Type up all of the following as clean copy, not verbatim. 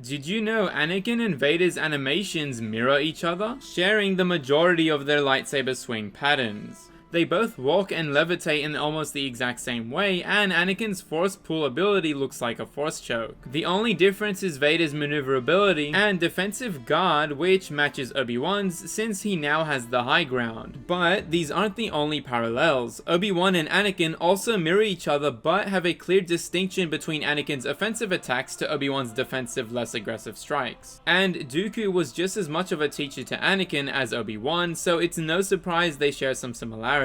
Did you know Anakin and Vader's animations mirror each other, sharing the majority of their lightsaber swing patterns? They both walk and levitate in almost the exact same way, and Anakin's force pull ability looks like a force choke. The only difference is Vader's maneuverability and defensive guard, which matches Obi-Wan's since he now has the high ground. But these aren't the only parallels. Obi-Wan and Anakin also mirror each other but have a clear distinction between Anakin's offensive attacks to Obi-Wan's defensive, less aggressive strikes. And Dooku was just as much of a teacher to Anakin as Obi-Wan, so it's no surprise they share some similarities.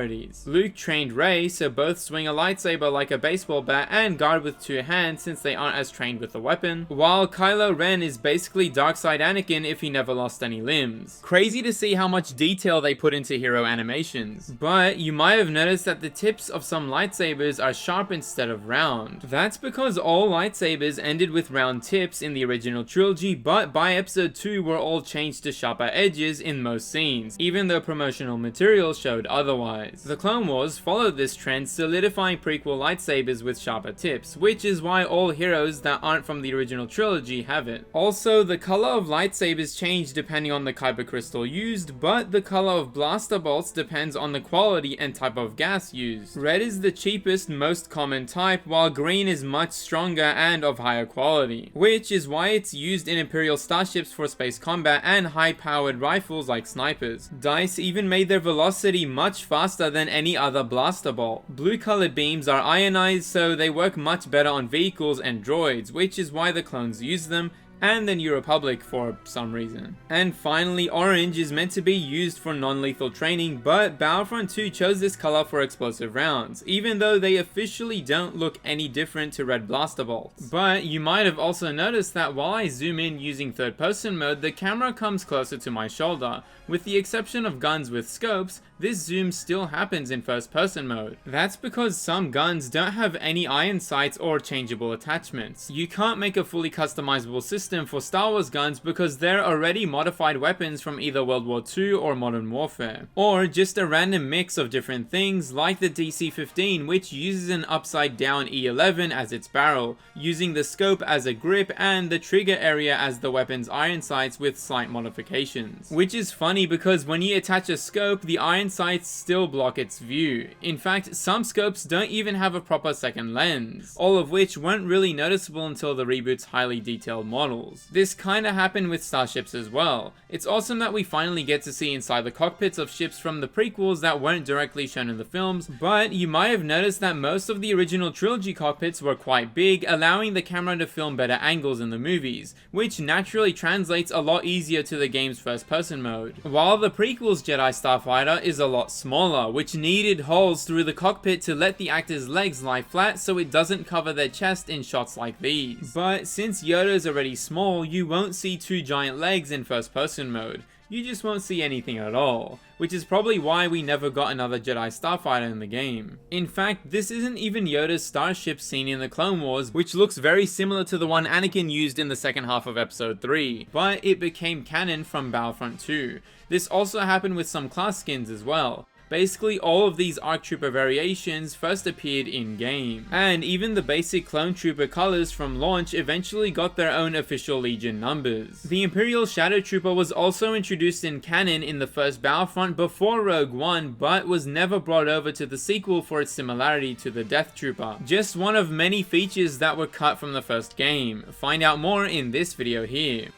Luke trained Rey, so both swing a lightsaber like a baseball bat and guard with two hands since they aren't as trained with the weapon, while Kylo Ren is basically Darkside Anakin if he never lost any limbs. Crazy to see how much detail they put into hero animations. But you might have noticed that the tips of some lightsabers are sharp instead of round. That's because all lightsabers ended with round tips in the original trilogy, but by episode 2 were all changed to sharper edges in most scenes, even though promotional material showed otherwise. The Clone Wars followed this trend, solidifying prequel lightsabers with sharper tips, which is why all heroes that aren't from the original trilogy have it. Also, the color of lightsabers change depending on the kyber crystal used, but the color of blaster bolts depends on the quality and type of gas used. Red is the cheapest, most common type, while green is much stronger and of higher quality, which is why it's used in Imperial starships for space combat and high-powered rifles like snipers. DICE even made their velocity much faster than any other blaster bolt. Blue colored beams are ionized, so they work much better on vehicles and droids, which is why the clones use them, and the New Republic for some reason. And finally, orange is meant to be used for non-lethal training, but Battlefront 2 chose this color for explosive rounds, even though they officially don't look any different to red blaster bolts. But you might have also noticed that while I zoom in using third person mode, the camera comes closer to my shoulder. With the exception of guns with scopes, this zoom still happens in first person mode. That's because some guns don't have any iron sights or changeable attachments. You can't make a fully customizable system for Star Wars guns because they're already modified weapons from either World War II or Modern Warfare. Or just a random mix of different things like the DC-15, which uses an upside down E11 as its barrel, using the scope as a grip and the trigger area as the weapon's iron sights with slight modifications. Which is funny because when you attach a scope, the iron sights still block its view. In fact, some scopes don't even have a proper second lens, all of which weren't really noticeable until the reboot's highly detailed models. This kinda happened with starships as well. It's awesome that we finally get to see inside the cockpits of ships from the prequels that weren't directly shown in the films, but you might have noticed that most of the original trilogy cockpits were quite big, allowing the camera to film better angles in the movies, which naturally translates a lot easier to the game's first person mode. While the prequel's Jedi Starfighter is a lot smaller, which needed holes through the cockpit to let the actors' legs lie flat so it doesn't cover their chest in shots like these. But since Yoda is already small, you won't see two giant legs in first person mode. You just won't see anything at all, which is probably why we never got another Jedi Starfighter in the game. In fact, this isn't even Yoda's starship seen in the Clone Wars, which looks very similar to the one Anakin used in the second half of episode 3, but it became canon from Battlefront 2. This also happened with some class skins as well. Basically, all of these ARC Trooper variations first appeared in-game, and even the basic Clone Trooper colors from launch eventually got their own official Legion numbers. The Imperial Shadow Trooper was also introduced in canon in the first Battlefront before Rogue One, but was never brought over to the sequel for its similarity to the Death Trooper. Just one of many features that were cut from the first game. Find out more in this video here.